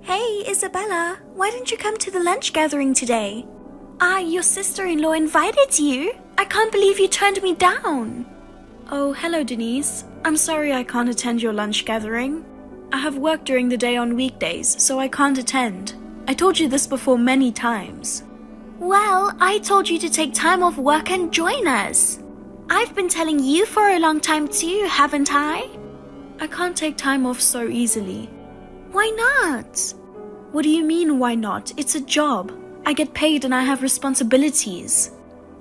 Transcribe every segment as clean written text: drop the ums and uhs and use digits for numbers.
Hey, Isabella, why didn't you come to the lunch gathering today? Your sister-in-law invited you. I can't believe you turned me down. Oh, hello, Denise. I'm sorry I can't attend your lunch gathering. I have work during the day on weekdays, so I can't attend. I told you this before many times. Well, I told you to take time off work and join us. I've been telling you for a long time too, haven't I? I can't take time off so easily. Why not? What do you mean, why not? It's a job. I get paid and I have responsibilities.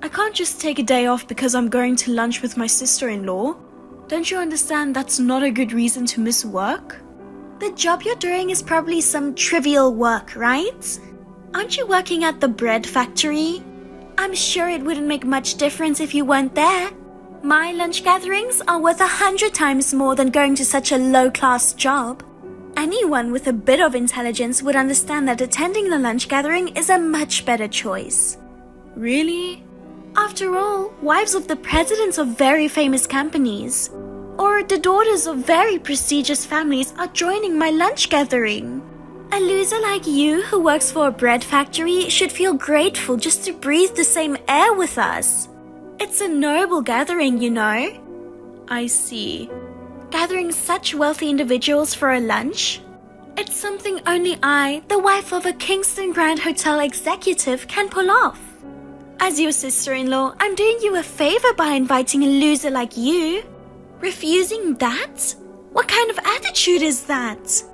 I can't just take a day off because I'm going to lunch with my sister-in-law. Don't you understand that's not a good reason to miss work? The job you're doing is probably some trivial work, right? Aren't you working at the bread factory? I'm sure it wouldn't make much difference if you weren't there. My lunch gatherings are worth 100 times more than going to such a low-class job. Anyone with a bit of intelligence would understand that attending the lunch gathering is a much better choice. Really? After all, wives of the presidents of very famous companies, or the daughters of very prestigious families are joining my lunch gathering. A loser like you who works for a bread factory should feel grateful just to breathe the same air with us. It's a noble gathering, you know. I see. Gathering such wealthy individuals for a lunch? It's something only I, the wife of a Kingston Grand Hotel executive, can pull off. As your sister-in-law, I'm doing you a favor by inviting a loser like you. Refusing that? What kind of attitude is that?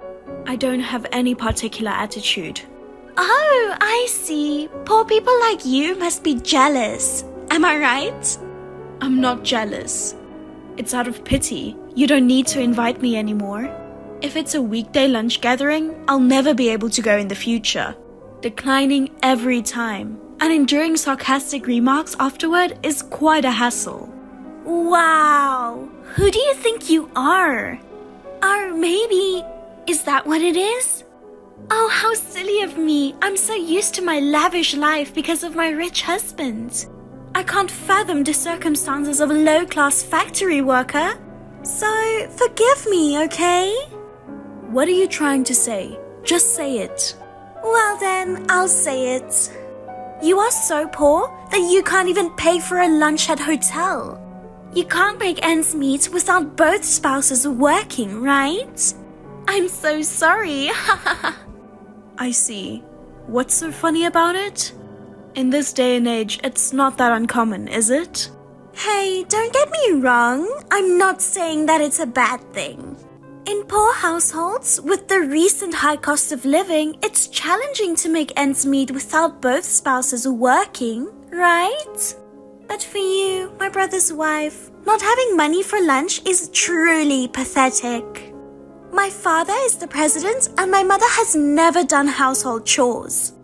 I don't have any particular attitude. Oh, I see. Poor people like you must be jealous. Am I right? I'm not jealous. It's out of pity. You don't need to invite me anymore. If it's a weekday lunch gathering, I'll never be able to go in the future. Declining every time and enduring sarcastic remarks afterward is quite a hassle. Wow! Who do you think you are? Or maybe, is that what it is? Oh, how silly of me. I'm so used to my lavish life because of my rich husband. I can't fathom the circumstances of a low-class factory worker. So, forgive me, okay? What are you trying to say? Just say it. Well then, I'll say it. You are so poor that you can't even pay for a lunch at hotel. You can't make ends meet without both spouses working, right? I'm so sorry. I see. What's so funny about it? In this day and age, it's not that uncommon, is it? Hey, don't get me wrong. I'm not saying that it's a bad thing. In poor households, with the recent high cost of living, it's challenging to make ends meet without both spouses working, right? But for you, my brother's wife, not having money for lunch is truly pathetic. My father is the president and my mother has never done household chores.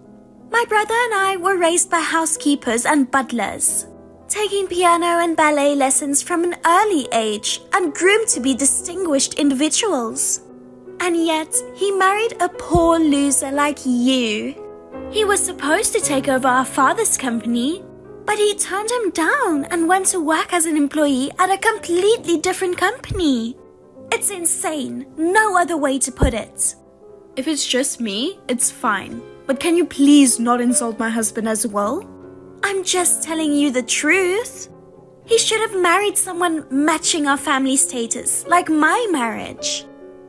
My brother and I were raised by housekeepers and butlers, taking piano and ballet lessons from an early age and groomed to be distinguished individuals. And yet, he married a poor loser like you. He was supposed to take over our father's company, but he turned him down and went to work as an employee at a completely different company. It's insane, no other way to put it. If it's just me, it's fine. But can you please not insult my husband as well? I'm just telling you the truth. He should have married someone matching our family status, like my marriage.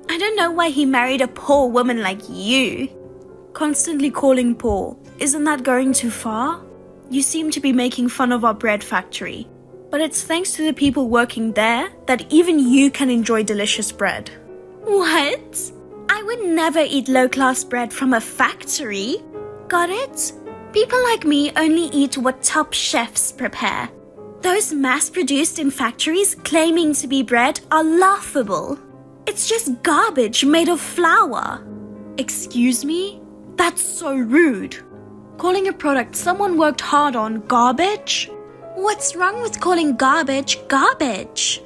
I don't know why he married a poor woman like you. Constantly calling poor, isn't that going too far? You seem to be making fun of our bread factory. But it's thanks to the people working there that even you can enjoy delicious bread. What? I would never eat low-class bread from a factory. Got it? People like me only eat what top chefs prepare. Those mass-produced in factories claiming to be bread are laughable. It's just garbage made of flour. Excuse me? That's so rude. Calling a product someone worked hard on garbage? What's wrong with calling garbage garbage?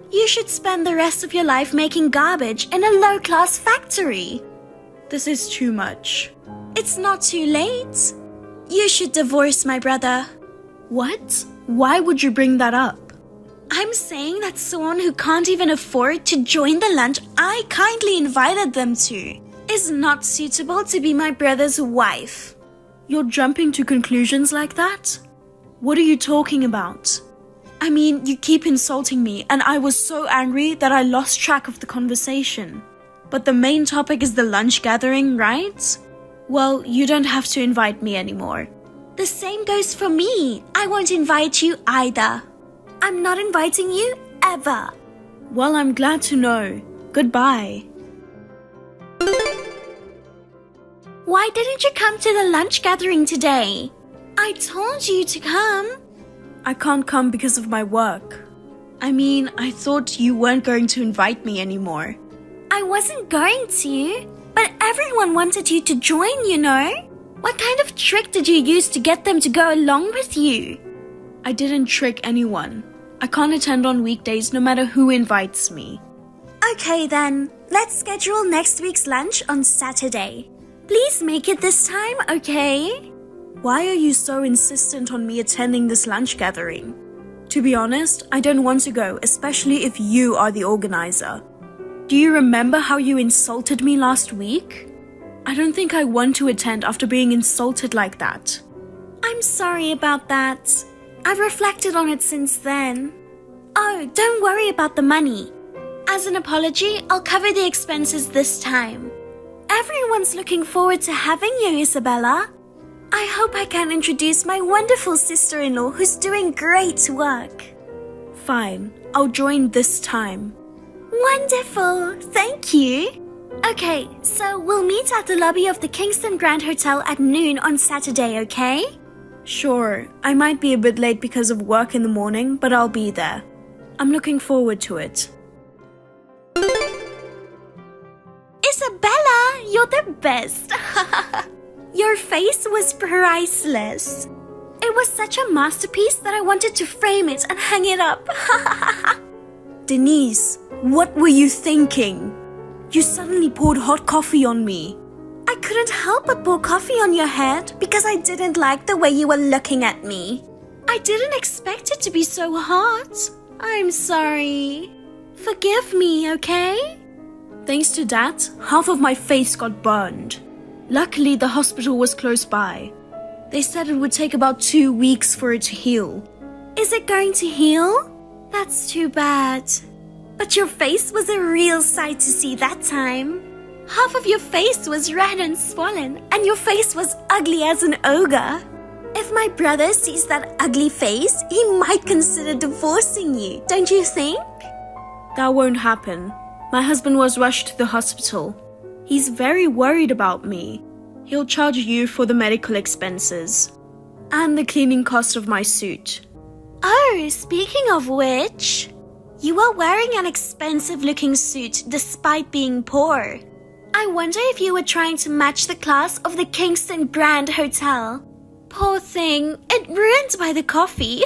You should spend the rest of your life making garbage in a low-class factory. This is too much. It's not too late. You should divorce my brother. What? Why would you bring that up? I'm saying that someone who can't even afford to join the lunch I kindly invited them to. is not suitable to be my brother's wife. You're jumping to conclusions like that? What are you talking about? I mean, you keep insulting me, and I was so angry that I lost track of the conversation. But the main topic is the lunch gathering, right? Well, you don't have to invite me anymore. The same goes for me. I won't invite you either. I'm not inviting you ever. Well, I'm glad to know. Goodbye. Why didn't you come to the lunch gathering today? I told you to come. I can't come because of my work. I mean, I thought you weren't going to invite me anymore. I wasn't going to, but everyone wanted you to join, you know. What kind of trick did you use to get them to go along with you? I didn't trick anyone. I can't attend on weekdays no matter who invites me. Okay then, let's schedule next week's lunch on Saturday. Please make it this time, okay? Why are you so insistent on me attending this lunch gathering? To be honest, I don't want to go, especially if you are the organizer. Do you remember how you insulted me last week? I don't think I want to attend after being insulted like that. I'm sorry about that. I've reflected on it since then. Oh, don't worry about the money. As an apology, I'll cover the expenses this time. Everyone's looking forward to having you, Isabella. I hope I can introduce my wonderful sister-in-law who's doing great work. Fine, I'll join this time. Wonderful, thank you. Okay, so we'll meet at the lobby of the Kingston Grand Hotel at noon on Saturday, okay? Sure, I might be a bit late because of work in the morning, but I'll be there. I'm looking forward to it. Isabella, you're the best. Your face was priceless. It was such a masterpiece that I wanted to frame it and hang it up. Denise, what were you thinking? You suddenly poured hot coffee on me. I couldn't help but pour coffee on your head because I didn't like the way you were looking at me. I didn't expect it to be so hot. I'm sorry. Forgive me, okay? Thanks to that, half of my face got burned. Luckily, the hospital was close by. They said it would take about 2 weeks for it to heal. Is it going to heal? That's too bad. But your face was a real sight to see that time. Half of your face was red and swollen, and your face was ugly as an ogre. If my brother sees that ugly face, he might consider divorcing you, don't you think? That won't happen. My husband was rushed to the hospital. He's very worried about me. He'll charge you for the medical expenses and the cleaning cost of my suit. Oh, speaking of which, you are wearing an expensive-looking suit despite being poor. I wonder if you were trying to match the class of the Kingston Grand Hotel. Poor thing, it ruined by the coffee.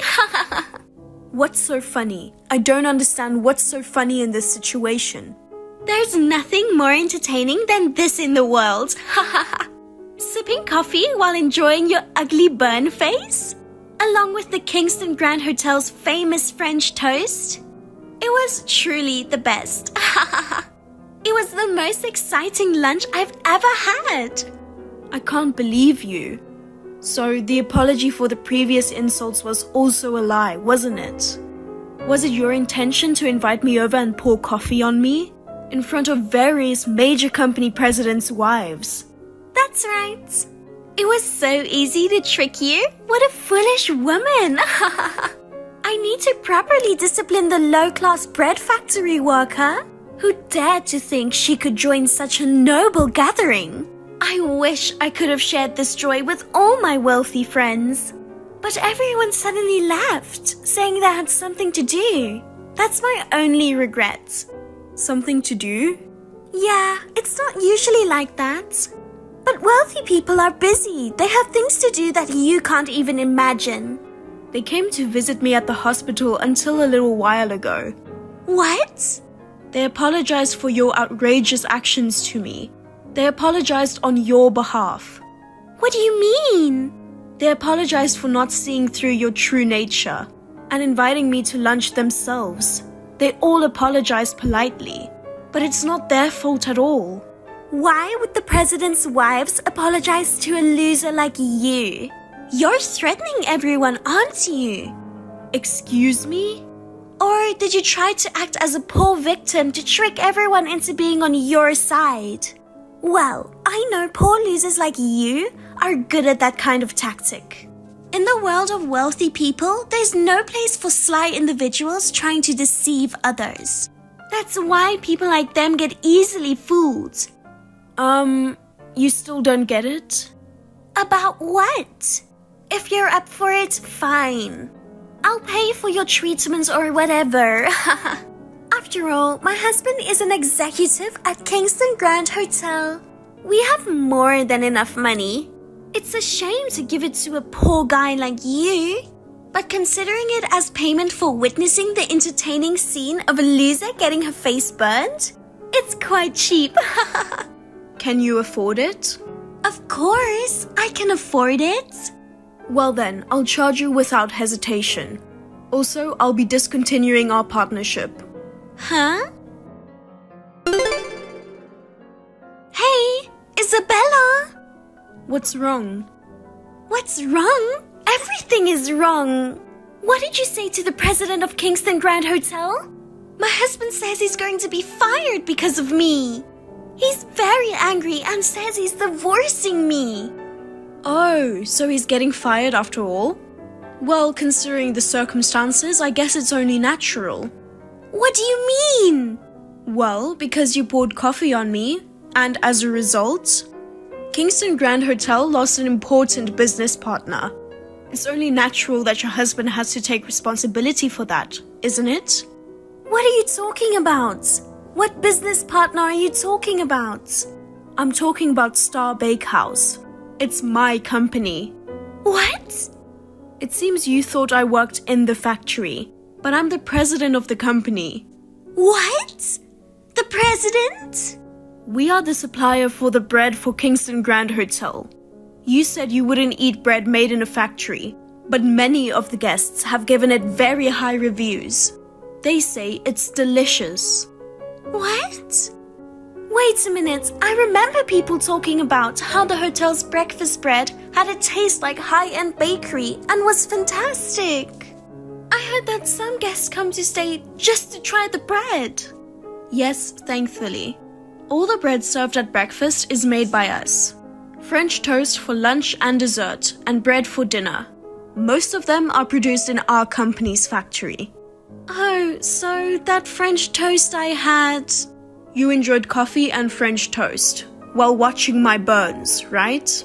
What's so funny? I don't understand what's so funny in this situation. There's nothing more entertaining than this in the world. Sipping coffee while enjoying your ugly burn face, along with the Kingston Grand Hotel's famous French toast. It was truly the best. It was the most exciting lunch I've ever had. I can't believe you. So the apology for the previous insults was also a lie, wasn't it? Was it your intention to invite me over and pour coffee on me? In front of various major company presidents' wives? That's right. It was so easy to trick you. What a foolish woman. I need to properly discipline the low-class bread factory worker who dared to think she could join such a noble gathering. I wish I could have shared this joy with all my wealthy friends. But everyone suddenly left, saying they had something to do. That's my only regret. Something to do? Yeah, it's not usually like that. But wealthy people are busy. They have things to do that you can't even imagine. They came to visit me at the hospital until a little while ago. What? They apologized for your outrageous actions to me. They apologized on your behalf. What do you mean? They apologized for not seeing through your true nature and inviting me to lunch themselves. They all apologized politely, but it's not their fault at all. Why would the president's wives apologize to a loser like you? You're threatening everyone, aren't you? Excuse me? Or did you try to act as a poor victim to trick everyone into being on your side? Well, I know poor losers like you are good at that kind of tactic. In the world of wealthy people, there's no place for sly individuals trying to deceive others. That's why people like them get easily fooled. You still don't get it? About what? If you're up for it, fine. I'll pay for your treatment or whatever. After all, my husband is an executive at Kingston Grand Hotel. We have more than enough money. It's a shame to give it to a poor guy like you. But considering it as payment for witnessing the entertaining scene of a loser getting her face burned, it's quite cheap. Can you afford it? Of course, I can afford it. Well then, I'll charge you without hesitation. Also, I'll be discontinuing our partnership. Huh? Hey, Isabella! What's wrong? What's wrong? Everything is wrong. What did you say to the president of Kingston Grand Hotel? My husband says he's going to be fired because of me. He's very angry and says he's divorcing me. Oh, so he's getting fired after all? Well, considering the circumstances, I guess it's only natural. What do you mean? Well, because you poured coffee on me, and as a result, Kingston Grand Hotel lost an important business partner. It's only natural that your husband has to take responsibility for that, isn't it? What are you talking about? What business partner are you talking about? I'm talking about Star Bakehouse. It's my company. What? It seems you thought I worked in the factory, but I'm the president of the company. What? The president? We are the supplier for the bread for Kingston Grand Hotel. You said you wouldn't eat bread made in a factory, but many of the guests have given it very high reviews. They say it's delicious. What? Wait a minute, I remember people talking about how the hotel's breakfast bread had a taste like high-end bakery and was fantastic. I heard that some guests come to stay just to try the bread. Yes, thankfully. All the bread served at breakfast is made by us. French toast for lunch and dessert, and bread for dinner. Most of them are produced in our company's factory. Oh, so that French toast I had... You enjoyed coffee and French toast while watching my burns, right?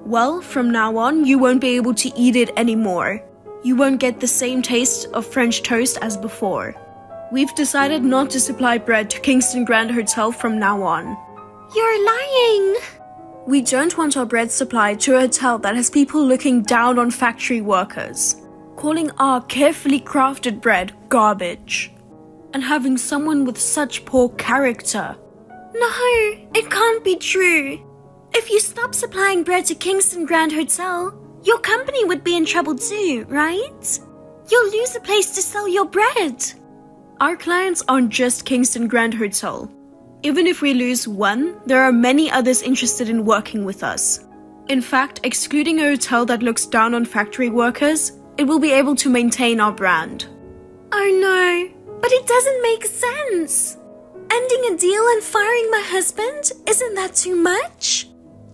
Well, from now on, you won't be able to eat it anymore. You won't get the same taste of French toast as before. We've decided not to supply bread to Kingston Grand Hotel from now on. You're lying! We don't want our bread supplied to a hotel that has people looking down on factory workers, calling our carefully crafted bread garbage, and having someone with such poor character. No, it can't be true. If you stop supplying bread to Kingston Grand Hotel, your company would be in trouble too, right? You'll lose a place to sell your bread. Our clients aren't just Kingston Grand Hotel. Even if we lose one, there are many others interested in working with us. In fact, excluding a hotel that looks down on factory workers, it will be able to maintain our brand. Oh no, but it doesn't make sense. Ending a deal and firing my husband, isn't that too much?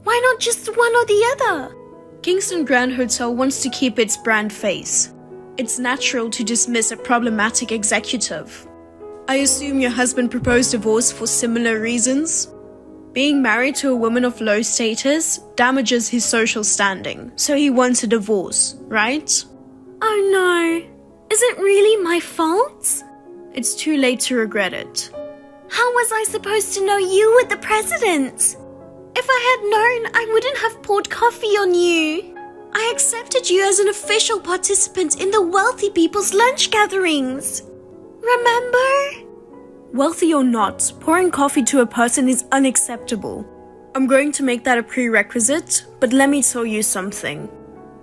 Why not just one or the other? Kingston Grand Hotel wants to keep its brand face. It's natural to dismiss a problematic executive. I assume your husband proposed divorce for similar reasons? Being married to a woman of low status damages his social standing, so he wants a divorce, right? Oh no, is it really my fault? It's too late to regret it. How was I supposed to know you were the president? If I had known, I wouldn't have poured coffee on you. I accepted you as an official participant in the wealthy people's lunch gatherings. Remember? Wealthy or not, pouring coffee to a person is unacceptable. I'm going to make that a prerequisite, but let me tell you something.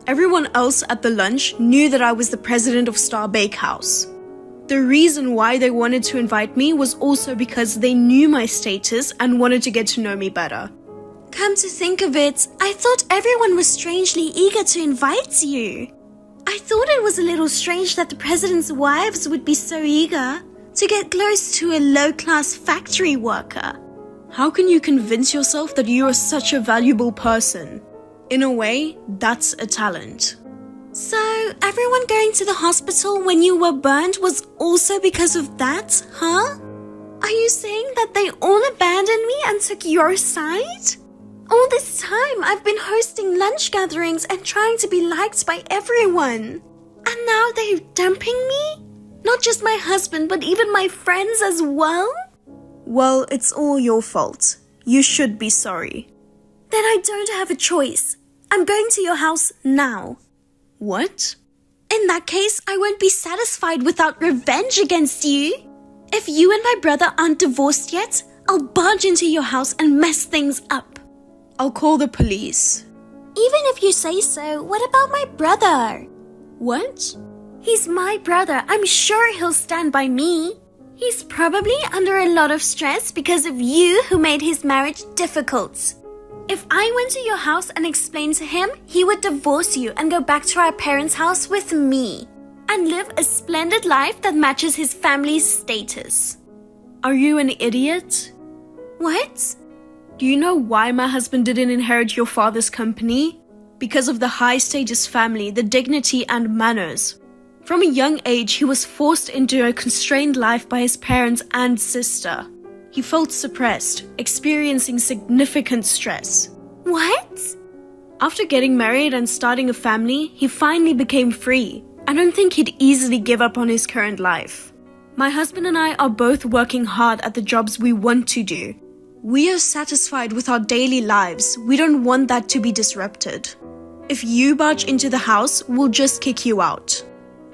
Everyone else at the lunch knew that I was the president of Star Bakehouse. The reason why they wanted to invite me was also because they knew my status and wanted to get to know me better. Come to think of it, I thought everyone was strangely eager to invite you. I thought it was a little strange that the president's wives would be so eager to get close to a low-class factory worker. How can you convince yourself that you are such a valuable person? In a way, that's a talent. So, everyone going to the hospital when you were burned was also because of that, huh? Are you saying that they all abandoned me and took your side? All this time, I've been hosting lunch gatherings and trying to be liked by everyone. And now they're dumping me? Not just my husband, but even my friends as well? Well, it's all your fault. You should be sorry. Then I don't have a choice. I'm going to your house now. What? In that case, I won't be satisfied without revenge against you. If you and my brother aren't divorced yet, I'll barge into your house and mess things up. I'll call the police. Even if you say so, what about my brother? What? He's my brother. I'm sure he'll stand by me. He's probably under a lot of stress because of you who made his marriage difficult. If I went to your house and explained to him, he would divorce you and go back to our parents' house with me and live a splendid life that matches his family's status. Are you an idiot? What? Do you know why my husband didn't inherit your father's company? Because of the high-status family, the dignity and manners. From a young age, he was forced into a constrained life by his parents and sister. He felt suppressed, experiencing significant stress. What? After getting married and starting a family, he finally became free. I don't think he'd easily give up on his current life. My husband and I are both working hard at the jobs we want to do. We are satisfied with our daily lives. We don't want that to be disrupted. If you barge into the house, we'll just kick you out.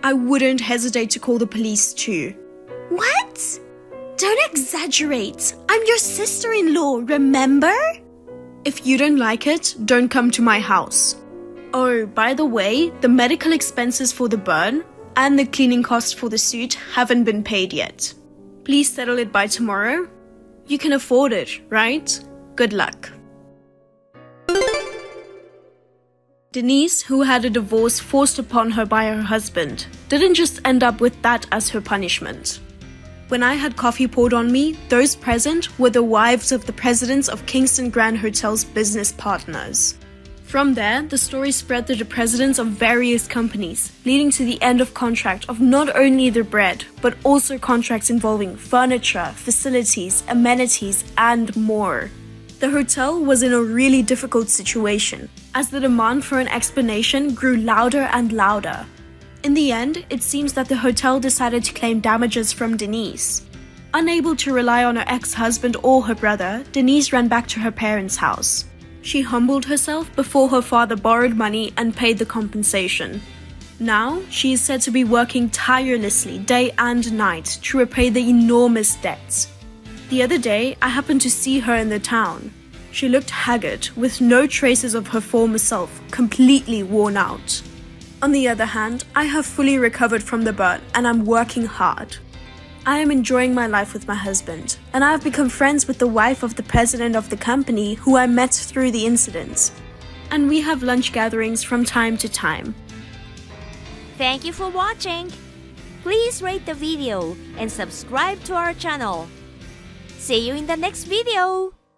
I wouldn't hesitate to call the police too. What? Don't exaggerate. I'm your sister-in-law, remember? If you don't like it, don't come to my house. Oh, by the way, the medical expenses for the burn and the cleaning costs for the suit haven't been paid yet. Please settle it by tomorrow. You can afford it, right? Good luck. Denise, who had a divorce forced upon her by her husband, didn't just end up with that as her punishment. When I had coffee poured on me, those present were the wives of the presidents of Kingston Grand Hotel's business partners. From there, the story spread to the presidents of various companies, leading to the end of contract of not only the bread, but also contracts involving furniture, facilities, amenities, and more. The hotel was in a really difficult situation, as the demand for an explanation grew louder and louder. In the end, it seems that the hotel decided to claim damages from Denise. Unable to rely on her ex-husband or her brother, Denise ran back to her parents' house. She humbled herself before her father borrowed money and paid the compensation. Now, she is said to be working tirelessly day and night to repay the enormous debts. The other day, I happened to see her in the town. She looked haggard, with no traces of her former self, completely worn out. On the other hand, I have fully recovered from the burn and I'm working hard. I am enjoying my life with my husband, and I have become friends with the wife of the president of the company who I met through the incident. And we have lunch gatherings from time to time. Thank you for watching. Please rate the video and subscribe to our channel. See you in the next video.